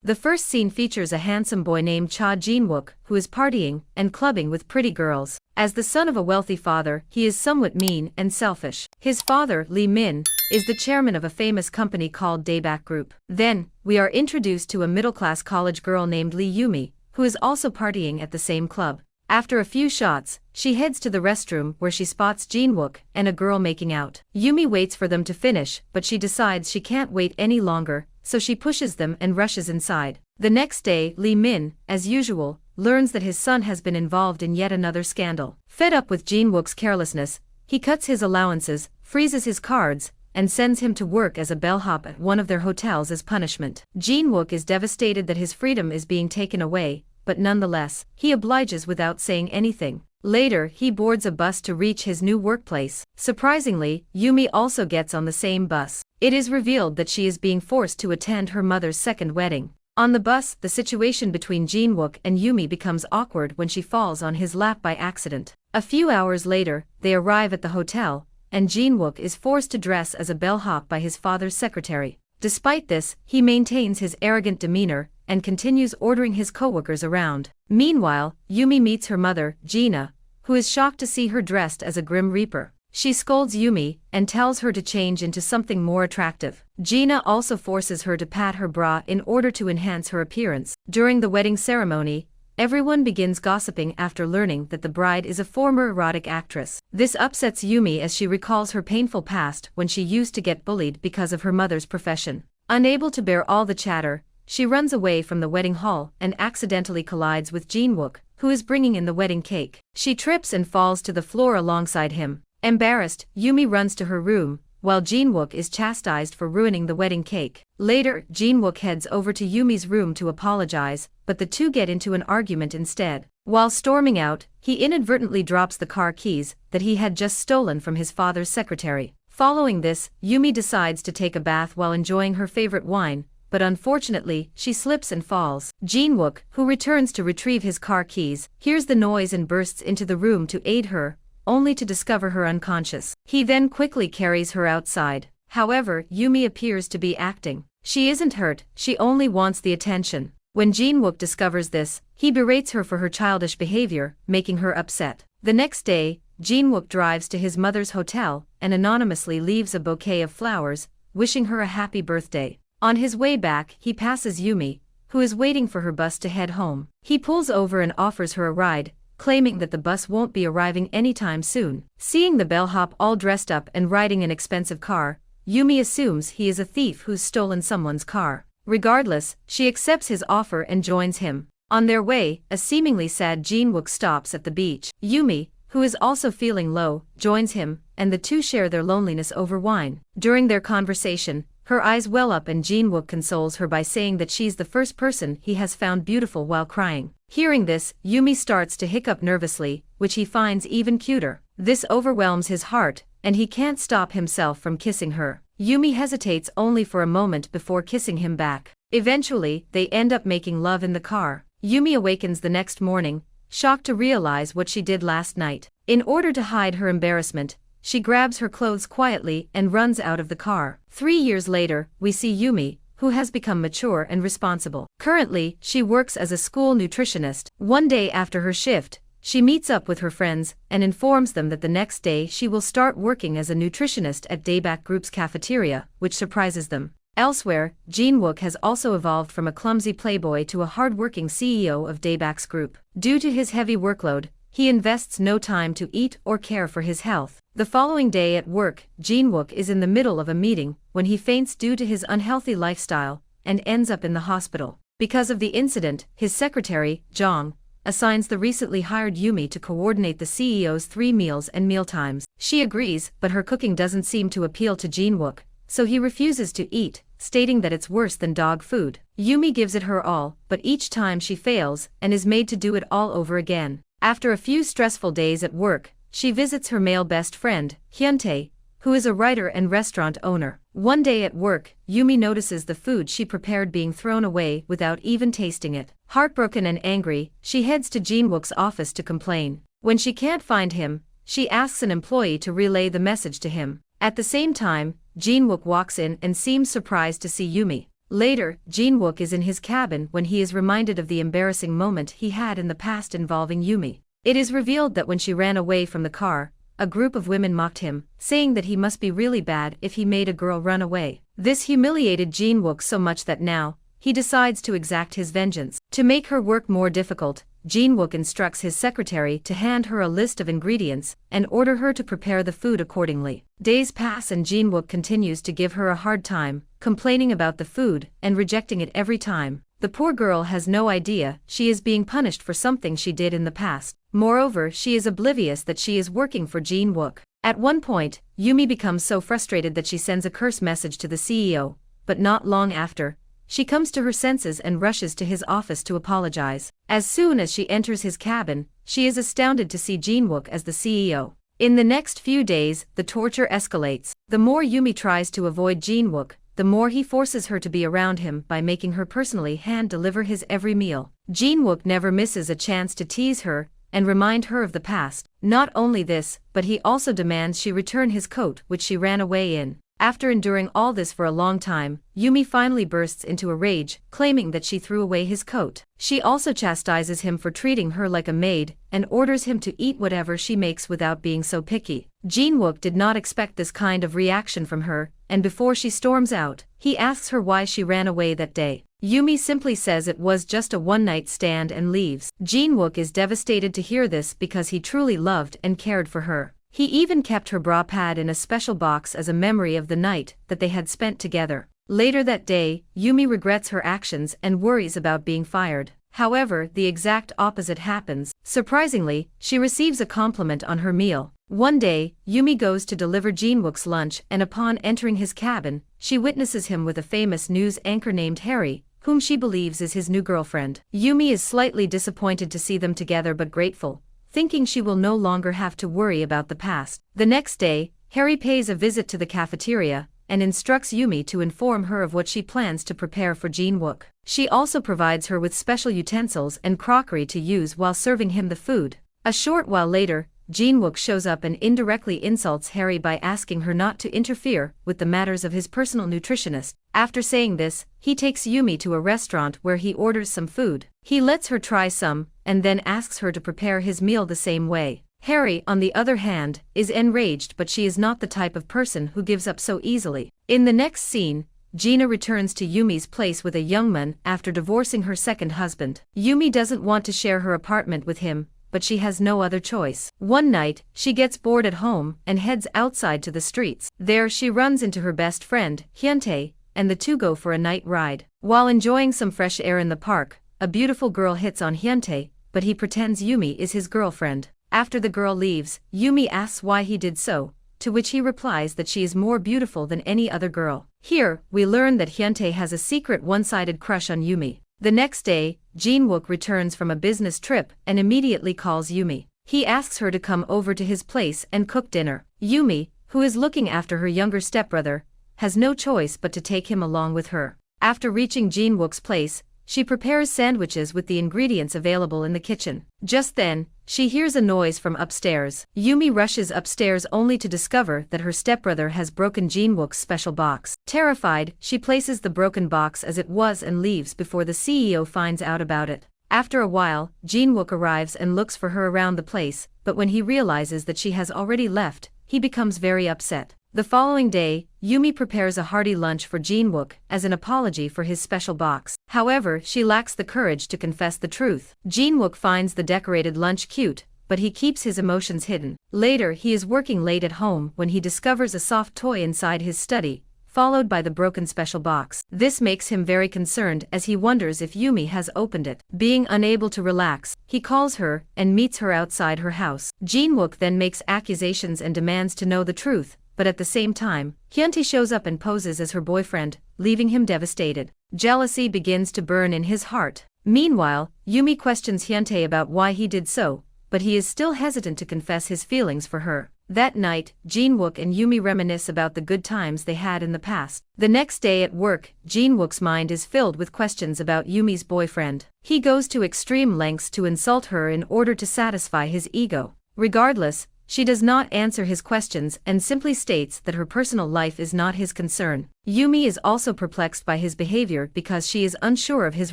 The first scene features a handsome boy named Cha Jin-wook, who is partying and clubbing with pretty girls. As the son of a wealthy father, he is somewhat mean and selfish. His father, Lee Min, is the chairman of a famous company called Daebak Group. Then, we are introduced to a middle-class college girl named Lee Yumi, who is also partying at the same club. After a few shots, she heads to the restroom where she spots Jin-wook and a girl making out. Yumi waits for them to finish, but she decides she can't wait any longer, so she pushes them and rushes inside. The next day, Lee Min, as usual, learns that his son has been involved in yet another scandal. Fed up with Jin-wook's carelessness, he cuts his allowances, freezes his cards, and sends him to work as a bellhop at one of their hotels as punishment. Jin-wook is devastated that his freedom is being taken away, but nonetheless, he obliges without saying anything. Later, he boards a bus to reach his new workplace. Surprisingly, Yumi also gets on the same bus. It is revealed that she is being forced to attend her mother's second wedding. On the bus, the situation between Jin-wook and Yumi becomes awkward when she falls on his lap by accident. A few hours later, they arrive at the hotel, and Jin-wook is forced to dress as a bellhop by his father's secretary. Despite this, he maintains his arrogant demeanor and continues ordering his coworkers around. Meanwhile, Yumi meets her mother, Gina, who is shocked to see her dressed as a Grim Reaper. She scolds Yumi and tells her to change into something more attractive. Gina also forces her to pat her bra in order to enhance her appearance. During the wedding ceremony, everyone begins gossiping after learning that the bride is a former erotic actress. This upsets Yumi as she recalls her painful past when she used to get bullied because of her mother's profession. Unable to bear all the chatter, she runs away from the wedding hall and accidentally collides with Jin-wook, who is bringing in the wedding cake. She trips and falls to the floor alongside him. Embarrassed, Yumi runs to her room, while Jin-wook is chastised for ruining the wedding cake. Later, Jin-wook heads over to Yumi's room to apologize, but the two get into an argument instead. While storming out, he inadvertently drops the car keys that he had just stolen from his father's secretary. Following this, Yumi decides to take a bath while enjoying her favorite wine, but unfortunately, she slips and falls. Jin-wook, who returns to retrieve his car keys, hears the noise and bursts into the room to aid her, only to discover her unconscious. He then quickly carries her outside. However, Yumi appears to be acting. She isn't hurt, she only wants the attention. When Jin-wook discovers this, he berates her for her childish behavior, making her upset. The next day, Jin-wook drives to his mother's hotel and anonymously leaves a bouquet of flowers, wishing her a happy birthday. On his way back, he passes Yumi, who is waiting for her bus to head home. He pulls over and offers her a ride, claiming that the bus won't be arriving anytime soon. Seeing the bellhop all dressed up and riding an expensive car, Yumi assumes he is a thief who's stolen someone's car. Regardless, she accepts his offer and joins him. On their way, a seemingly sad Jin-wook stops at the beach. Yumi, who is also feeling low, joins him, and the two share their loneliness over wine. During their conversation, her eyes well up and Jin-wook consoles her by saying that she's the first person he has found beautiful while crying. Hearing this, Yumi starts to hiccup nervously, which he finds even cuter. This overwhelms his heart, and he can't stop himself from kissing her. Yumi hesitates only for a moment before kissing him back. Eventually, they end up making love in the car. Yumi awakens the next morning, shocked to realize what she did last night. In order to hide her embarrassment, she grabs her clothes quietly and runs out of the car. 3 years later, we see Yumi, who has become mature and responsible. Currently, she works as a school nutritionist. One day after her shift, she meets up with her friends and informs them that the next day she will start working as a nutritionist at Daebak Group's cafeteria, which surprises them. Elsewhere, Jin-wook has also evolved from a clumsy playboy to a hard-working CEO of Daebak's group. Due to his heavy workload, he invests no time to eat or care for his health. The following day at work, Jin-wook is in the middle of a meeting when he faints due to his unhealthy lifestyle and ends up in the hospital. Because of the incident, his secretary, Jong, assigns the recently hired Yumi to coordinate the CEO's 3 meals and mealtimes. She agrees, but her cooking doesn't seem to appeal to Jin-wook, so he refuses to eat, stating that it's worse than dog food. Yumi gives it her all, but each time she fails and is made to do it all over again. After a few stressful days at work, she visits her male best friend, Hyuntae, who is a writer and restaurant owner. One day at work, Yumi notices the food she prepared being thrown away without even tasting it. Heartbroken and angry, she heads to Jin-wook's office to complain. When she can't find him, she asks an employee to relay the message to him. At the same time, Jin-wook walks in and seems surprised to see Yumi. Later, Jin-wook is in his cabin when he is reminded of the embarrassing moment he had in the past involving Yumi. It is revealed that when she ran away from the car, a group of women mocked him, saying that he must be really bad if he made a girl run away. This humiliated Jin-wook so much that now, he decides to exact his vengeance. To make her work more difficult, Jin-wook instructs his secretary to hand her a list of ingredients and order her to prepare the food accordingly. Days pass and Jin-wook continues to give her a hard time, complaining about the food and rejecting it every time. The poor girl has no idea she is being punished for something she did in the past. Moreover, she is oblivious that she is working for Jin-wook. At one point, Yumi becomes so frustrated that she sends a curse message to the CEO, but not long after, she comes to her senses and rushes to his office to apologize. As soon as she enters his cabin, she is astounded to see Jin-wook as the CEO. In the next few days, the torture escalates. The more Yumi tries to avoid Jin-wook, the more he forces her to be around him by making her personally hand-deliver his every meal. Jin-wook never misses a chance to tease her and remind her of the past. Not only this, but he also demands she return his coat which she ran away in. After enduring all this for a long time, Yumi finally bursts into a rage, claiming that she threw away his coat. She also chastises him for treating her like a maid, and orders him to eat whatever she makes without being so picky. Jin-wook did not expect this kind of reaction from her, and before she storms out, he asks her why she ran away that day. Yumi simply says it was just a one-night stand and leaves. Jin-wook is devastated to hear this because he truly loved and cared for her. He even kept her bra pad in a special box as a memory of the night that they had spent together. Later that day, Yumi regrets her actions and worries about being fired. However, the exact opposite happens. Surprisingly, she receives a compliment on her meal. One day, Yumi goes to deliver Jin-wook's lunch and upon entering his cabin, she witnesses him with a famous news anchor named Harry, whom she believes is his new girlfriend. Yumi is slightly disappointed to see them together but grateful, thinking she will no longer have to worry about the past. The next day, Harry pays a visit to the cafeteria and instructs Yumi to inform her of what she plans to prepare for Jin-wook. She also provides her with special utensils and crockery to use while serving him the food. A short while later, Jin-wook shows up and indirectly insults Harry by asking her not to interfere with the matters of his personal nutritionist. After saying this, he takes Yumi to a restaurant where he orders some food. He lets her try some, and then asks her to prepare his meal the same way. Harry, on the other hand, is enraged but she is not the type of person who gives up so easily. In the next scene, Gina returns to Yumi's place with a young man after divorcing her second husband. Yumi doesn't want to share her apartment with him, but she has no other choice. One night, she gets bored at home and heads outside to the streets. There she runs into her best friend, Hyuntae, and the two go for a night ride. While enjoying some fresh air in the park, a beautiful girl hits on Hyuntae, but he pretends Yumi is his girlfriend. After the girl leaves, Yumi asks why he did so, to which he replies that she is more beautiful than any other girl. Here, we learn that Hyuntae has a secret one-sided crush on Yumi. The next day, Jin-wook returns from a business trip and immediately calls Yumi. He asks her to come over to his place and cook dinner. Yumi, who is looking after her younger stepbrother, has no choice but to take him along with her. After reaching Jin-wook's place, she prepares sandwiches with the ingredients available in the kitchen. Just then, she hears a noise from upstairs. Yumi rushes upstairs only to discover that her stepbrother has broken Jin-wook's special box. Terrified, she places the broken box as it was and leaves before the CEO finds out about it. After a while, Jin-wook arrives and looks for her around the place, but when he realizes that she has already left, he becomes very upset. The following day, Yumi prepares a hearty lunch for Jin-wook as an apology for his special box. However, she lacks the courage to confess the truth. Jin-wook finds the decorated lunch cute, but he keeps his emotions hidden. Later, he is working late at home when he discovers a soft toy inside his study, followed by the broken special box. This makes him very concerned as he wonders if Yumi has opened it. Being unable to relax, he calls her and meets her outside her house. Jin-wook then makes accusations and demands to know the truth, but at the same time, Hyuntae shows up and poses as her boyfriend, leaving him devastated. Jealousy begins to burn in his heart. Meanwhile, Yumi questions Hyuntae about why he did so, but he is still hesitant to confess his feelings for her. That night, Jin-wook and Yumi reminisce about the good times they had in the past. The next day at work, Jin-wook's mind is filled with questions about Yumi's boyfriend. He goes to extreme lengths to insult her in order to satisfy his ego. Regardless, she does not answer his questions and simply states that her personal life is not his concern. Yumi is also perplexed by his behavior because she is unsure of his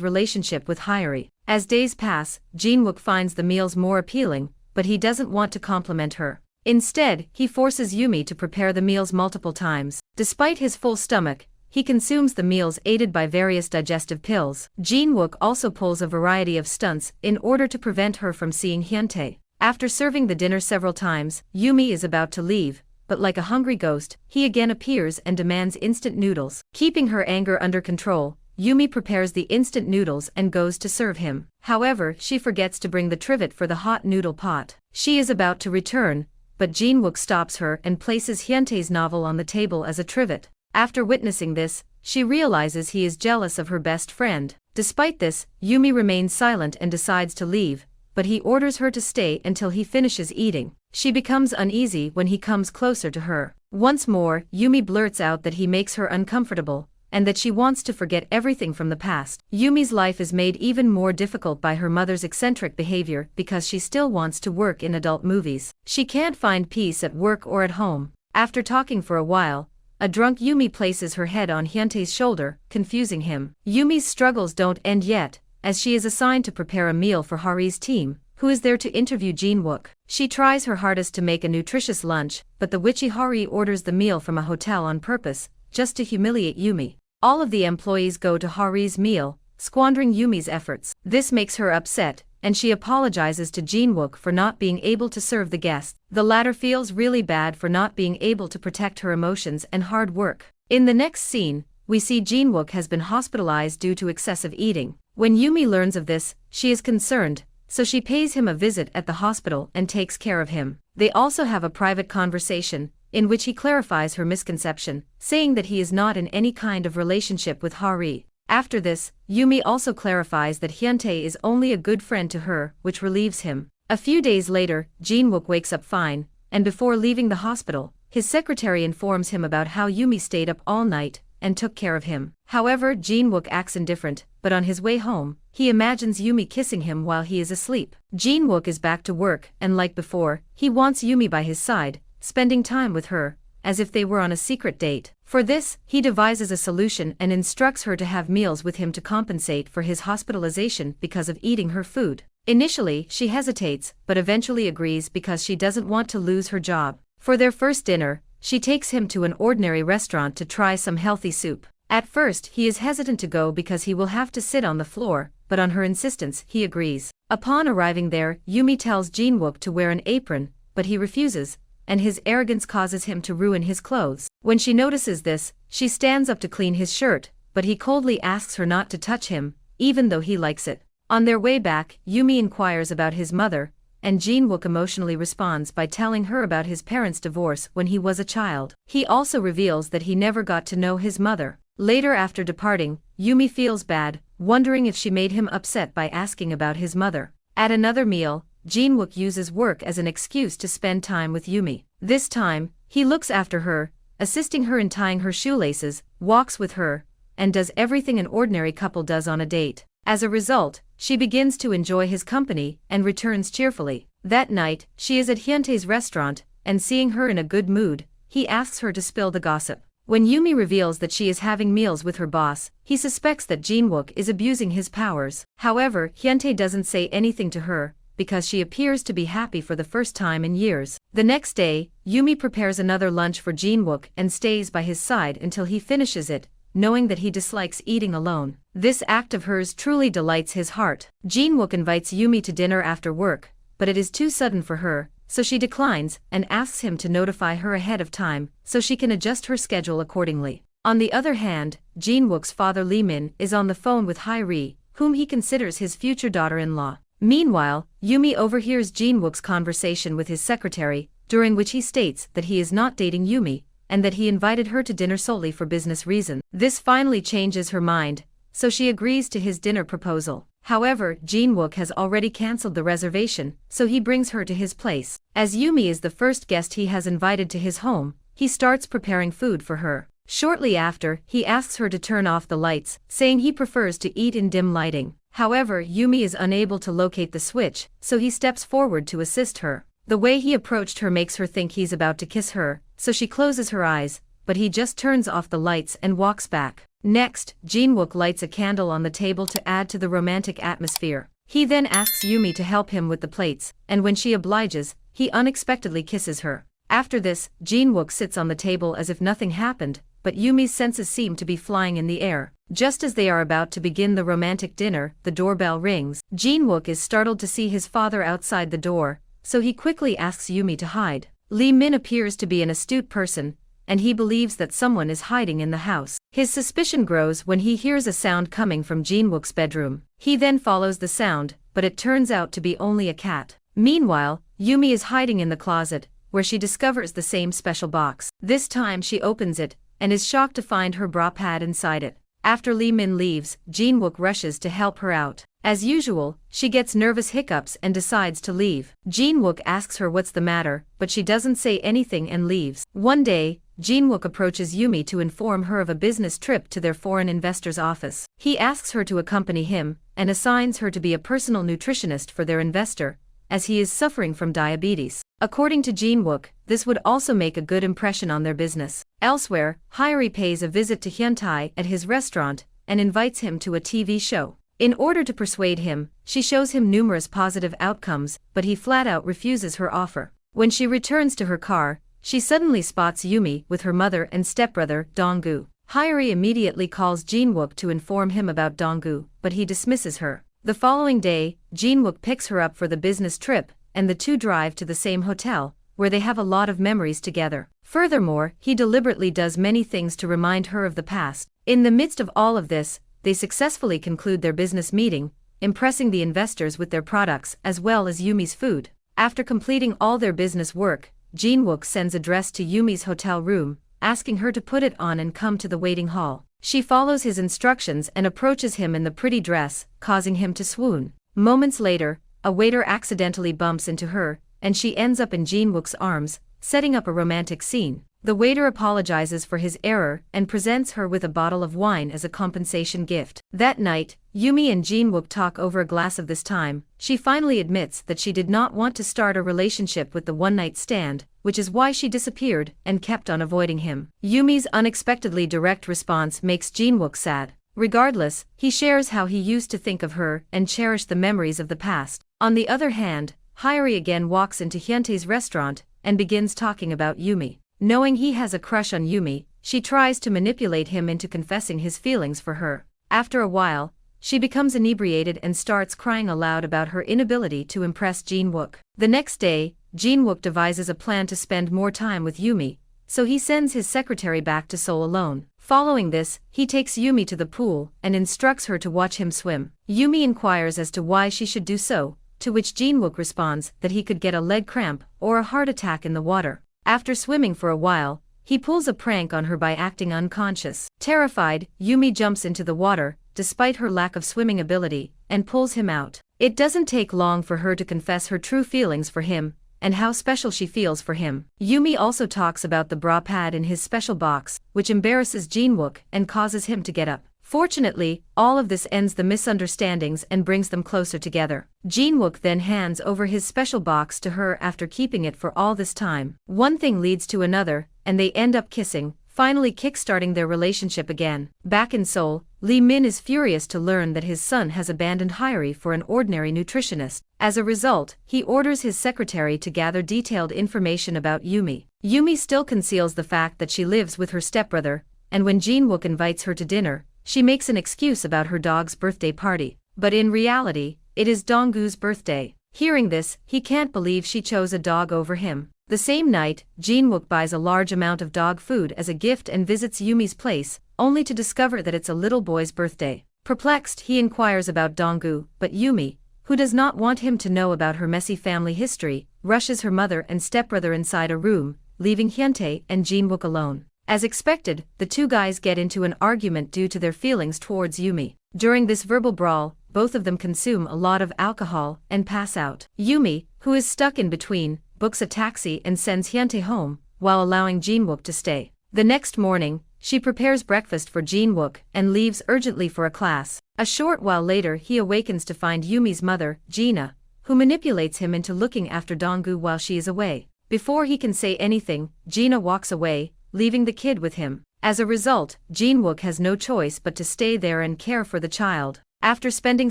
relationship with Hyori. As days pass, Jinwook finds the meals more appealing, but he doesn't want to compliment her. Instead, he forces Yumi to prepare the meals multiple times. Despite his full stomach, he consumes the meals aided by various digestive pills. Jinwook also pulls a variety of stunts in order to prevent her from seeing Hyuntae. After serving the dinner several times, Yumi is about to leave, but like a hungry ghost, he again appears and demands instant noodles. Keeping her anger under control, Yumi prepares the instant noodles and goes to serve him. However, she forgets to bring the trivet for the hot noodle pot. She is about to return, but Jinwook stops her and places Hyuntae's novel on the table as a trivet. After witnessing this, she realizes he is jealous of her best friend. Despite this, Yumi remains silent and decides to leave, but he orders her to stay until he finishes eating. She becomes uneasy when he comes closer to her. Once more, Yumi blurts out that he makes her uncomfortable, and that she wants to forget everything from the past. Yumi's life is made even more difficult by her mother's eccentric behavior because she still wants to work in adult movies. She can't find peace at work or at home. After talking for a while, a drunk Yumi places her head on Hyuntae's shoulder, confusing him. Yumi's struggles don't end yet, as she is assigned to prepare a meal for Hari's team, who is there to interview Jinwook. She tries her hardest to make a nutritious lunch, but the witchy Hari orders the meal from a hotel on purpose, just to humiliate Yumi. All of the employees go to Hari's meal, squandering Yumi's efforts. This makes her upset, and she apologizes to Jinwook for not being able to serve the guests. The latter feels really bad for not being able to protect her emotions and hard work. In the next scene, we see Jinwook has been hospitalized due to excessive eating. When Yumi learns of this, she is concerned, so she pays him a visit at the hospital and takes care of him. They also have a private conversation, in which he clarifies her misconception, saying that he is not in any kind of relationship with Hari. After this, Yumi also clarifies that Hyuntae is only a good friend to her, which relieves him. A few days later, Jinwook wakes up fine, and before leaving the hospital, his secretary informs him about how Yumi stayed up all night and took care of him. However, Jinwook acts indifferent, but on his way home, he imagines Yumi kissing him while he is asleep. Jinwook is back to work, and like before, he wants Yumi by his side, spending time with her, as if they were on a secret date. For this, he devises a solution and instructs her to have meals with him to compensate for his hospitalization because of eating her food. Initially, she hesitates, but eventually agrees because she doesn't want to lose her job. For their first dinner, she takes him to an ordinary restaurant to try some healthy soup. At first, he is hesitant to go because he will have to sit on the floor, but on her insistence, he agrees. Upon arriving there, Yumi tells Jinwook to wear an apron, but he refuses, and his arrogance causes him to ruin his clothes. When she notices this, she stands up to clean his shirt, but he coldly asks her not to touch him, even though he likes it. On their way back, Yumi inquires about his mother, and Jinwook emotionally responds by telling her about his parents' divorce when he was a child. He also reveals that he never got to know his mother. Later, after departing, Yumi feels bad, wondering if she made him upset by asking about his mother. At another meal, Jinwook uses work as an excuse to spend time with Yumi. This time, he looks after her, assisting her in tying her shoelaces, walks with her, and does everything an ordinary couple does on a date. As a result, she begins to enjoy his company and returns cheerfully. That night, she is at Hyuntae's restaurant, and seeing her in a good mood, he asks her to spill the gossip. When Yumi reveals that she is having meals with her boss, he suspects that Jinwook is abusing his powers. However, Hyuntae doesn't say anything to her, because she appears to be happy for the first time in years. The next day, Yumi prepares another lunch for Jinwook and stays by his side until he finishes it, knowing that he dislikes eating alone. This act of hers truly delights his heart. Jinwook invites Yumi to dinner after work, but it is too sudden for her, so she declines and asks him to notify her ahead of time so she can adjust her schedule accordingly. On the other hand, Jinwook's father Lee Min is on the phone with Hyori, whom he considers his future daughter-in-law. Meanwhile, Yumi overhears Jinwook's conversation with his secretary, during which he states that he is not dating Yumi, and that he invited her to dinner solely for business reasons. This finally changes her mind, so she agrees to his dinner proposal. However, Jinwook has already cancelled the reservation, so he brings her to his place. As Yumi is the first guest he has invited to his home, he starts preparing food for her. Shortly after, he asks her to turn off the lights, saying he prefers to eat in dim lighting. However, Yumi is unable to locate the switch, so he steps forward to assist her. The way he approached her makes her think he's about to kiss her, so she closes her eyes, but he just turns off the lights and walks back. Next, Jinwook lights a candle on the table to add to the romantic atmosphere. He then asks Yumi to help him with the plates, and when she obliges, he unexpectedly kisses her. After this, Jinwook sits on the table as if nothing happened, but Yumi's senses seem to be flying in the air. Just as they are about to begin the romantic dinner, the doorbell rings. Jinwook is startled to see his father outside the door, so he quickly asks Yumi to hide. Lee Min appears to be an astute person, and he believes that someone is hiding in the house. His suspicion grows when he hears a sound coming from Jinwook's bedroom. He then follows the sound, but it turns out to be only a cat. Meanwhile, Yumi is hiding in the closet, where she discovers the same special box. This time she opens it, and is shocked to find her bra pad inside it. After Lee Min leaves, Jinwook rushes to help her out. As usual, she gets nervous hiccups and decides to leave. Jinwook asks her what's the matter, but she doesn't say anything and leaves. One day, Jinwook approaches Yumi to inform her of a business trip to their foreign investor's office. He asks her to accompany him, and assigns her to be a personal nutritionist for their investor, as he is suffering from diabetes. According to Jinwook, this would also make a good impression on their business. Elsewhere, Hyori pays a visit to Hyuntae at his restaurant, and invites him to a TV show. In order to persuade him, she shows him numerous positive outcomes, but he flat out refuses her offer. When she returns to her car, she suddenly spots Yumi with her mother and stepbrother, Donggu. Hyori immediately calls Jinwook to inform him about Donggu, but he dismisses her. The following day, Jinwook picks her up for the business trip, and the two drive to the same hotel, where they have a lot of memories together. Furthermore, he deliberately does many things to remind her of the past. In the midst of all of this, they successfully conclude their business meeting, impressing the investors with their products as well as Yumi's food. After completing all their business work, Jinwook sends a dress to Yumi's hotel room, asking her to put it on and come to the waiting hall. She follows his instructions and approaches him in the pretty dress, causing him to swoon. Moments later, a waiter accidentally bumps into her, and she ends up in Jinwook's arms, setting up a romantic scene. The waiter apologizes for his error and presents her with a bottle of wine as a compensation gift. That night, Yumi and Jinwook talk over a glass. Of this time, she finally admits that she did not want to start a relationship with the one-night stand, which is why she disappeared and kept on avoiding him. Yumi's unexpectedly direct response makes Jinwook sad. Regardless, he shares how he used to think of her and cherish the memories of the past. On the other hand, Hyori again walks into Hyuntae's restaurant and begins talking about Yumi. Knowing he has a crush on Yumi, she tries to manipulate him into confessing his feelings for her. After a while, she becomes inebriated and starts crying aloud about her inability to impress Jinwook. The next day, Jinwook devises a plan to spend more time with Yumi, so he sends his secretary back to Seoul alone. Following this, he takes Yumi to the pool and instructs her to watch him swim. Yumi inquires as to why she should do so, to which Jinwook responds that he could get a leg cramp or a heart attack in the water. After swimming for a while, he pulls a prank on her by acting unconscious. Terrified, Yumi jumps into the water, despite her lack of swimming ability, and pulls him out. It doesn't take long for her to confess her true feelings for him, and how special she feels for him. Yumi also talks about the bra pad in his special box, which embarrasses Jinwook and causes him to get up. Fortunately, all of this ends the misunderstandings and brings them closer together. Jinwook then hands over his special box to her after keeping it for all this time. One thing leads to another, and they end up kissing, finally kickstarting their relationship again. Back in Seoul, Lee Min is furious to learn that his son has abandoned Hyori for an ordinary nutritionist. As a result, he orders his secretary to gather detailed information about Yumi. Yumi still conceals the fact that she lives with her stepbrother, and when Jinwook invites her to dinner, she makes an excuse about her dog's birthday party. But in reality, it is Donggu's birthday. Hearing this, he can't believe she chose a dog over him. The same night, Jinwook buys a large amount of dog food as a gift and visits Yumi's place, only to discover that it's a little boy's birthday. Perplexed, he inquires about Donggu, but Yumi, who does not want him to know about her messy family history, rushes her mother and stepbrother inside a room, leaving Hyuntae and Jinwook alone. As expected, the two guys get into an argument due to their feelings towards Yumi. During this verbal brawl, both of them consume a lot of alcohol and pass out. Yumi, who is stuck in between, books a taxi and sends Hyuntae home, while allowing Jinwook to stay. The next morning, she prepares breakfast for Jinwook and leaves urgently for a class. A short while later he awakens to find Yumi's mother, Gina, who manipulates him into looking after Donggu while she is away. Before he can say anything, Gina walks away, leaving the kid with him. As a result, Jinwook has no choice but to stay there and care for the child. After spending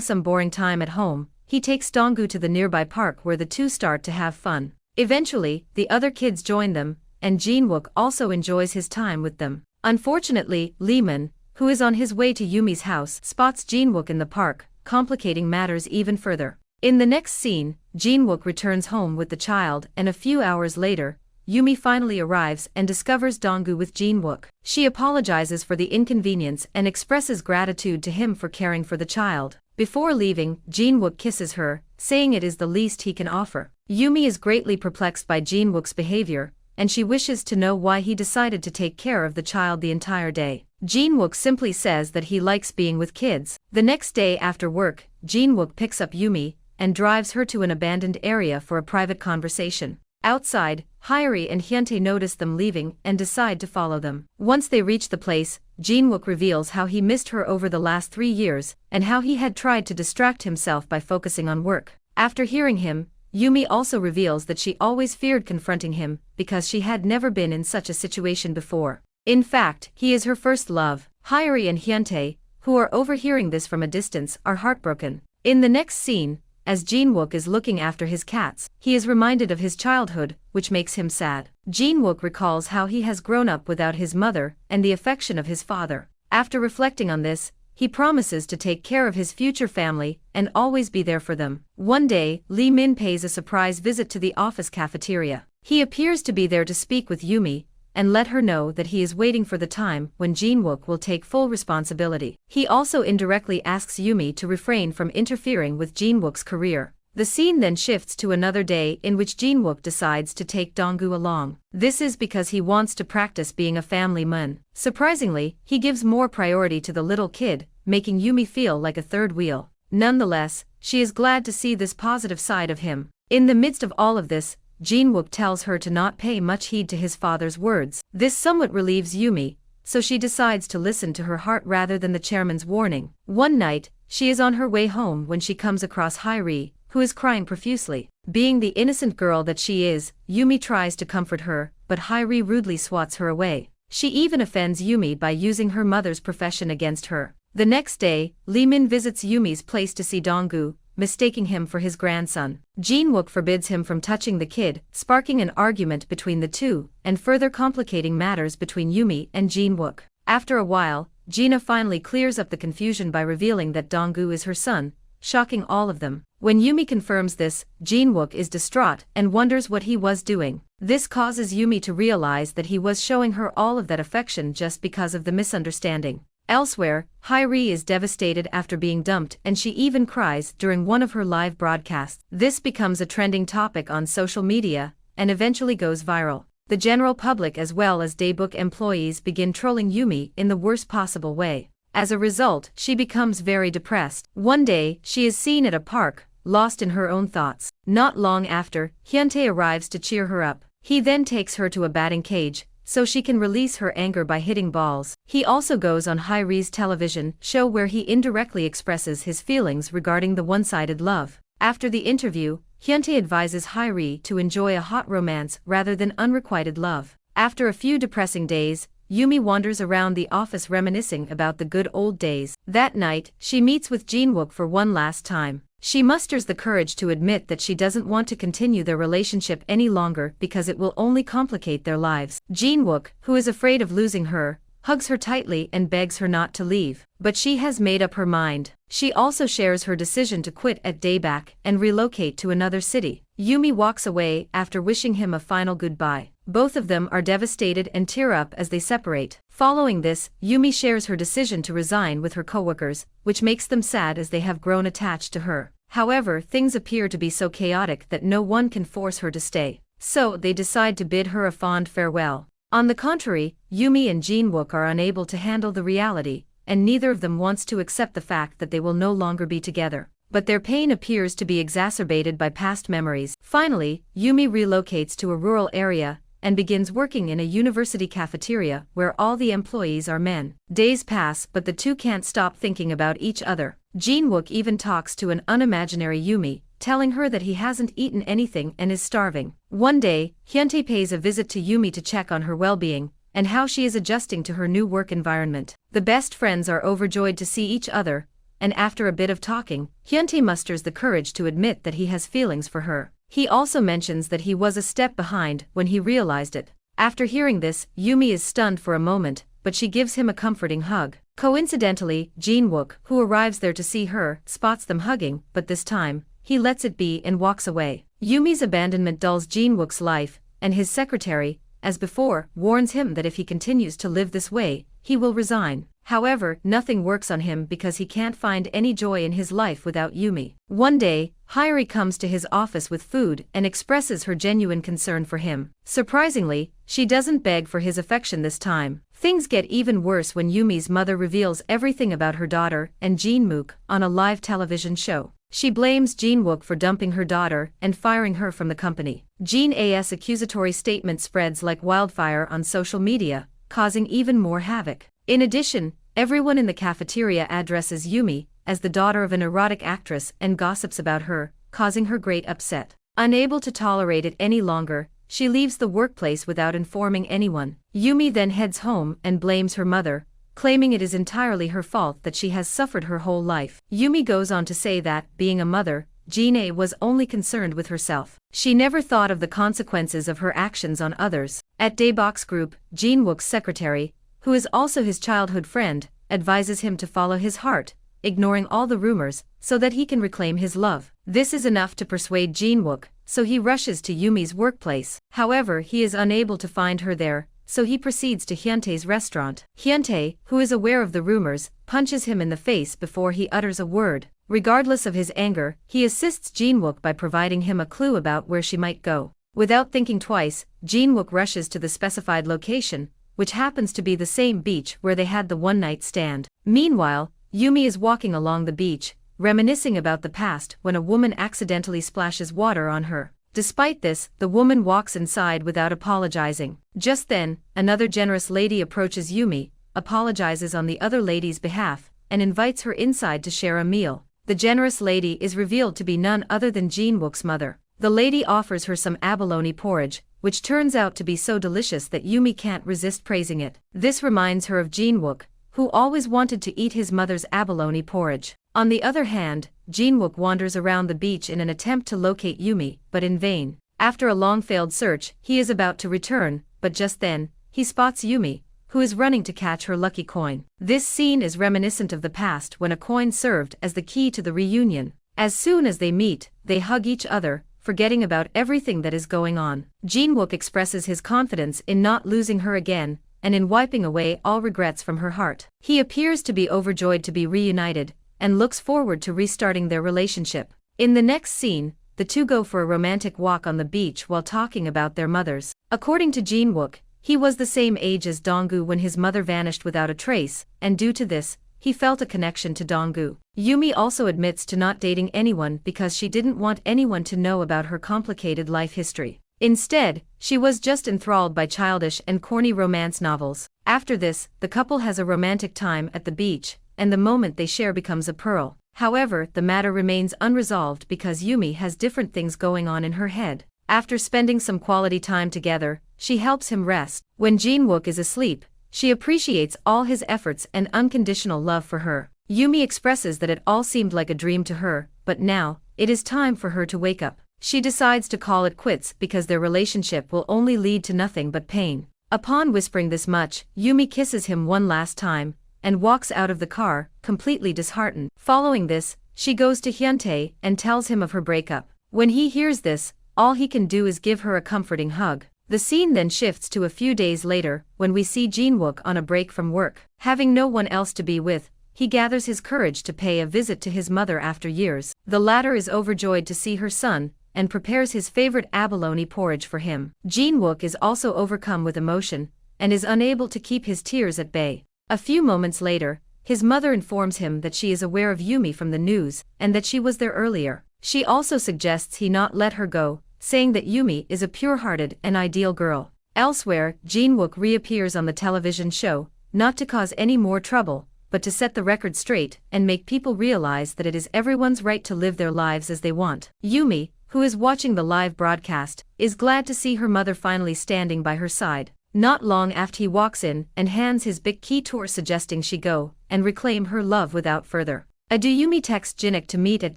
some boring time at home, he takes Donggu to the nearby park where the two start to have fun. Eventually, the other kids join them, and Jinwook also enjoys his time with them. Unfortunately, Lee Min, who is on his way to Yumi's house, spots Jinwook in the park, complicating matters even further. In the next scene, Jinwook returns home with the child, and a few hours later, Yumi finally arrives and discovers Donggu with Jinwook. She apologizes for the inconvenience and expresses gratitude to him for caring for the child. Before leaving, Jinwook kisses her, saying it is the least he can offer. Yumi is greatly perplexed by Jinwook's behavior, and she wishes to know why he decided to take care of the child the entire day. Jinwook simply says that he likes being with kids. The next day after work, Jinwook picks up Yumi and drives her to an abandoned area for a private conversation. Outside, Hyori and Hyuntae notice them leaving and decide to follow them. Once they reach the place, Jinwook reveals how he missed her over the last 3 years and how he had tried to distract himself by focusing on work. After hearing him, Yumi also reveals that she always feared confronting him because she had never been in such a situation before. In fact, he is her first love. Hyori and Hyuntae, who are overhearing this from a distance, are heartbroken. In the next scene, as Jinwook is looking after his cats, he is reminded of his childhood, which makes him sad. Jinwook recalls how he has grown up without his mother and the affection of his father. After reflecting on this, he promises to take care of his future family and always be there for them. One day, Lee Min pays a surprise visit to the office cafeteria. He appears to be there to speak with Yumi and let her know that he is waiting for the time when Jinwook will take full responsibility. He also indirectly asks Yumi to refrain from interfering with Jinwook's career. The scene then shifts to another day in which Jinwook decides to take Donggu along. This is because he wants to practice being a family man. Surprisingly, he gives more priority to the little kid, making Yumi feel like a third wheel. Nonetheless, she is glad to see this positive side of him. In the midst of all of this, Jinwook tells her to not pay much heed to his father's words. This somewhat relieves Yumi, so she decides to listen to her heart rather than the chairman's warning. One night, she is on her way home when she comes across Hyori, who is crying profusely. Being the innocent girl that she is, Yumi tries to comfort her, but Hyori rudely swats her away. She even offends Yumi by using her mother's profession against her. The next day, Lee Min visits Yumi's place to see Donggu, mistaking him for his grandson. Jinwook forbids him from touching the kid, sparking an argument between the two, and further complicating matters between Yumi and Jinwook. After a while, Gina finally clears up the confusion by revealing that Donggu is her son, shocking all of them. When Yumi confirms this, Jinwook is distraught and wonders what he was doing. This causes Yumi to realize that he was showing her all of that affection just because of the misunderstanding. Elsewhere, Hyori is devastated after being dumped and she even cries during one of her live broadcasts. This becomes a trending topic on social media and eventually goes viral. The general public as well as Daybook employees begin trolling Yumi in the worst possible way. As a result, she becomes very depressed. One day, she is seen at a park, lost in her own thoughts. Not long after, Hyuntae arrives to cheer her up. He then takes her to a batting cage, so she can release her anger by hitting balls. He also goes on Hyori's television show where he indirectly expresses his feelings regarding the one-sided love. After the interview, Hyuntae advises Hyori to enjoy a hot romance rather than unrequited love. After a few depressing days, Yumi wanders around the office reminiscing about the good old days. That night, she meets with Jinwook for one last time. She musters the courage to admit that she doesn't want to continue their relationship any longer because it will only complicate their lives. Jinwook, who is afraid of losing her, hugs her tightly and begs her not to leave. But she has made up her mind. She also shares her decision to quit at Dayback and relocate to another city. Yumi walks away after wishing him a final goodbye. Both of them are devastated and tear up as they separate. Following this, Yumi shares her decision to resign with her coworkers, which makes them sad as they have grown attached to her. However, things appear to be so chaotic that no one can force her to stay. So they decide to bid her a fond farewell. On the contrary, Yumi and Jinwook are unable to handle the reality, and neither of them wants to accept the fact that they will no longer be together. But their pain appears to be exacerbated by past memories. Finally, Yumi relocates to a rural area and begins working in a university cafeteria where all the employees are men. Days pass but the two can't stop thinking about each other. Jinwook even talks to an unimaginary Yumi, telling her that he hasn't eaten anything and is starving. One day, Hyuntae pays a visit to Yumi to check on her well-being and how she is adjusting to her new work environment. The best friends are overjoyed to see each other, and after a bit of talking, Hyuntae musters the courage to admit that he has feelings for her. He also mentions that he was a step behind when he realized it. After hearing this, Yumi is stunned for a moment, but she gives him a comforting hug. Coincidentally, Jin-wook, who arrives there to see her, spots them hugging, but this time, he lets it be and walks away. Yumi's abandonment dulls Jin-wook's life, and his secretary, as before, warns him that if he continues to live this way, he will resign. However, nothing works on him because he can't find any joy in his life without Yumi. One day, Hyori comes to his office with food and expresses her genuine concern for him. Surprisingly, she doesn't beg for his affection this time. Things get even worse when Yumi's mother reveals everything about her daughter and Jin-wook on a live television show. She blames Jin-wook for dumping her daughter and firing her from the company. Jin-a's accusatory statement spreads like wildfire on social media, causing even more havoc. In addition, everyone in the cafeteria addresses Yumi as the daughter of an erotic actress and gossips about her, causing her great upset. Unable to tolerate it any longer, she leaves the workplace without informing anyone. Yumi then heads home and blames her mother, claiming it is entirely her fault that she has suffered her whole life. Yumi goes on to say that, being a mother, Jin-a was only concerned with herself. She never thought of the consequences of her actions on others. At Daebok's group, Jin-wook's secretary, who is also his childhood friend, advises him to follow his heart, ignoring all the rumors, so that he can reclaim his love. This is enough to persuade Jin-wook, so he rushes to Yumi's workplace. However, he is unable to find her there, so he proceeds to Hyuntae's restaurant. Hyuntae, who is aware of the rumors, punches him in the face before he utters a word. Regardless of his anger, he assists Jin-wook by providing him a clue about where she might go. Without thinking twice, Jin-wook rushes to the specified location, which happens to be the same beach where they had the one-night stand. Meanwhile, Yumi is walking along the beach, reminiscing about the past when a woman accidentally splashes water on her. Despite this, the woman walks inside without apologizing. Just then, another generous lady approaches Yumi, apologizes on the other lady's behalf, and invites her inside to share a meal. The generous lady is revealed to be none other than Jin-wook's mother. The lady offers her some abalone porridge, which turns out to be so delicious that Yumi can't resist praising it. This reminds her of Jin-wook, who always wanted to eat his mother's abalone porridge. On the other hand, Jin-wook wanders around the beach in an attempt to locate Yumi, but in vain. After a long failed search, he is about to return, but just then, he spots Yumi, who is running to catch her lucky coin. This scene is reminiscent of the past when a coin served as the key to the reunion. As soon as they meet, they hug each other, forgetting about everything that is going on. Jin-wook expresses his confidence in not losing her again, and in wiping away all regrets from her heart. He appears to be overjoyed to be reunited, and looks forward to restarting their relationship. In the next scene, the two go for a romantic walk on the beach while talking about their mothers. According to Jin-wook, he was the same age as Donggu when his mother vanished without a trace, and due to this, he felt a connection to Donggu. Yumi also admits to not dating anyone because she didn't want anyone to know about her complicated life history. Instead, she was just enthralled by childish and corny romance novels. After this, the couple has a romantic time at the beach, and the moment they share becomes a pearl. However, the matter remains unresolved because Yumi has different things going on in her head. After spending some quality time together, she helps him rest. When Jin-wook is asleep, she appreciates all his efforts and unconditional love for her. Yumi expresses that it all seemed like a dream to her, but now, it is time for her to wake up. She decides to call it quits because their relationship will only lead to nothing but pain. Upon whispering this much, Yumi kisses him one last time, and walks out of the car, completely disheartened. Following this, she goes to Hyuntae and tells him of her breakup. When he hears this, all he can do is give her a comforting hug. The scene then shifts to a few days later, when we see Jin-wook on a break from work. Having no one else to be with, he gathers his courage to pay a visit to his mother after years. The latter is overjoyed to see her son, and prepares his favorite abalone porridge for him. Jin-wook is also overcome with emotion, and is unable to keep his tears at bay. A few moments later, his mother informs him that she is aware of Yumi from the news, and that she was there earlier. She also suggests he not let her go, saying that Yumi is a pure-hearted and ideal girl. Elsewhere, Jin-wook reappears on the television show, not to cause any more trouble, but to set the record straight and make people realize that it is everyone's right to live their lives as they want. Yumi, who is watching the live broadcast, is glad to see her mother finally standing by her side. Not long after he walks in and hands his big key to her, suggesting she go and reclaim her love without further ado. Yumi texts Jinik to meet at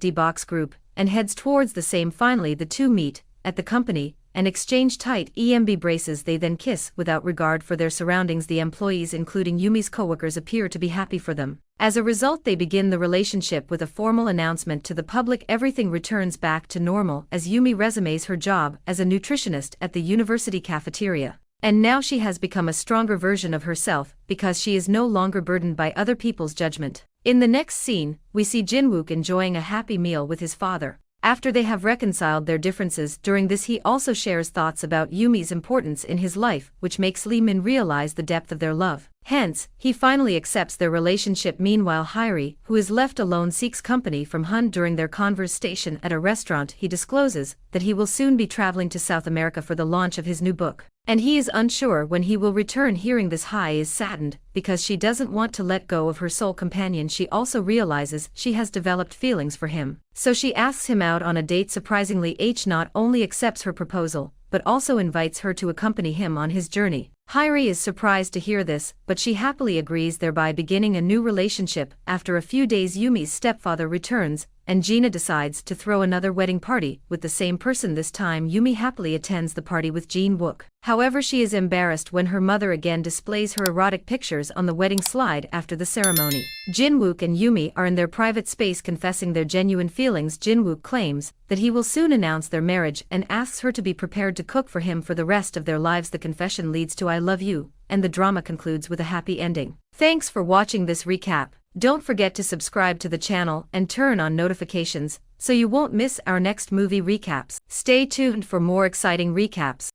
D-Box Group and heads towards the same. Finally the two meet at the company and exchange tight embraces. They then kiss without regard for their surroundings. The employees, including Yumi's coworkers, appear to be happy for them. As a result, they begin the relationship with a formal announcement to the public. Everything returns back to normal as Yumi resumes her job as a nutritionist at the university cafeteria. And now she has become a stronger version of herself because she is no longer burdened by other people's judgment. In the next scene, we see Jinwook enjoying a happy meal with his father. After they have reconciled their differences, during this he also shares thoughts about Yumi's importance in his life, which makes Lee Min realize the depth of their love. Hence, he finally accepts their relationship. Meanwhile, Hyri, who is left alone, seeks company from Hun. During their conversation at a restaurant, he discloses that he will soon be traveling to South America for the launch of his new book, and he is unsure when he will return. Hearing this, Hai is saddened because she doesn't want to let go of her soul companion. She also realizes she has developed feelings for him, so she asks him out on a date. Surprisingly, H not only accepts her proposal, but also invites her to accompany him on his journey. Hyri is surprised to hear this, but she happily agrees, thereby beginning a new relationship. After a few days, Yumi's stepfather returns, and Gina decides to throw another wedding party with the same person. This time, Yumi happily attends the party with Jinwook. However, she is embarrassed when her mother again displays her erotic pictures on the wedding slide after the ceremony. Jinwook and Yumi are in their private space confessing their genuine feelings. Jinwook claims that he will soon announce their marriage and asks her to be prepared to cook for him for the rest of their lives. The confession leads to "I love you," and the drama concludes with a happy ending. Thanks for watching this recap. Don't forget to subscribe to the channel and turn on notifications so you won't miss our next movie recaps. Stay tuned for more exciting recaps.